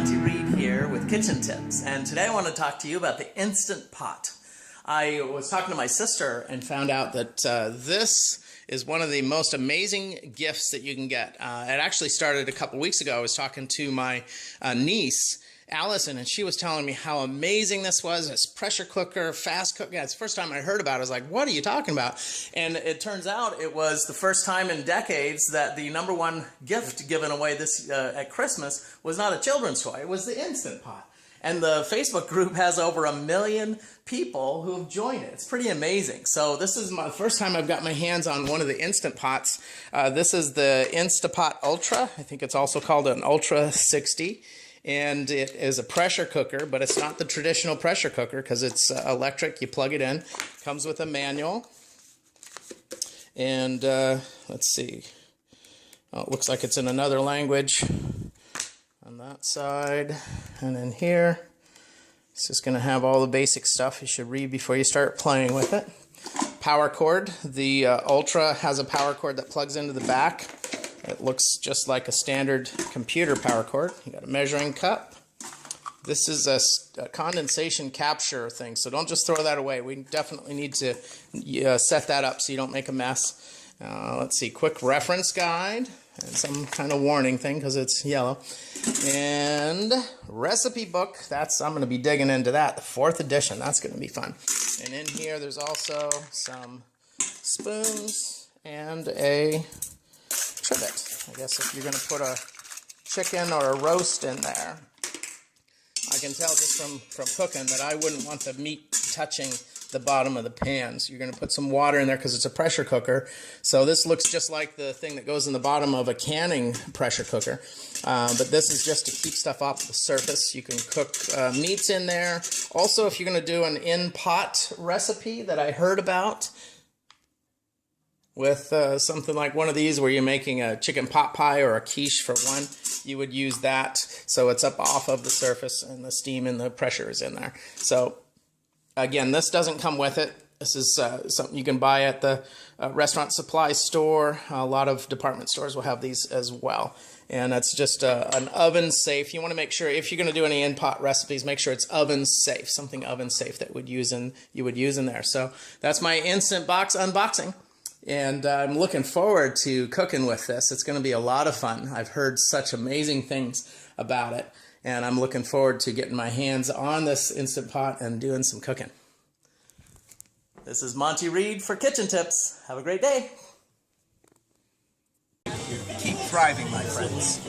Monty Reed here with Kitchen Tips, and today I want to talk to you about the Instant Pot. I was talking to my sister and found out that this is one of the most amazing gifts that you can get. It actually started a couple weeks ago. I was talking to my niece, Allison, and she was telling me how amazing this was. This pressure cooker, fast cooker. Yeah, it's the first time I heard about it. I was like, what are you talking about? And it turns out it was the first time in decades that the #1 gift given away this at Christmas was not a children's toy. It was the Instant Pot. And the Facebook group has over 1 million people who have joined it. It's pretty amazing. So this is my first time I've got my hands on one of the Instant Pots. This is the Instapot Ultra. I think it's also called an Ultra 60. And it is a pressure cooker, but it's not the traditional pressure cooker because it's electric. You plug it in. Comes with a manual. And let's see. Oh, it looks like it's in another language on that side. And then here, it's just going to have all the basic stuff you should read before you start playing with it. Power cord. The Ultra has a power cord that plugs into the back. It looks just like a standard computer power cord. You got a measuring cup. This is a condensation capture thing, so don't just throw that away. We definitely need to set that up so you don't make a mess. Let's see, quick reference guide and some kind of warning thing because it's yellow. And recipe book. I'm going to be digging into that. The 4th edition. That's going to be fun. And in here, there's also some spoons and a trivet. I guess if you're going to put a chicken or a roast in there, I can tell just from cooking that I wouldn't want the meat touching the bottom of the pan. So you're going to put some water in there because it's a pressure cooker. So this looks just like the thing that goes in the bottom of a canning pressure cooker. But this is just to keep stuff off the surface. You can cook meats in there. Also, if you're going to do an in-pot recipe that I heard about, with something like one of these where you're making a chicken pot pie or a quiche for one, you would use that so it's up off of the surface and the steam and the pressure is in there. So again, this doesn't come with it. This is something you can buy at the restaurant supply store. A lot of department stores will have these as well. And that's just an oven safe. You want to make sure if you're going to do any in-pot recipes, make sure it's oven safe, something oven safe that you would use in there. So that's my Instant Box unboxing. And I'm looking forward to cooking with this. It's going to be a lot of fun. I've heard such amazing things about it. And I'm looking forward to getting my hands on this Instant Pot and doing some cooking. This is Monty Reed for Kitchen Tips. Have a great day. Keep thriving, my friends.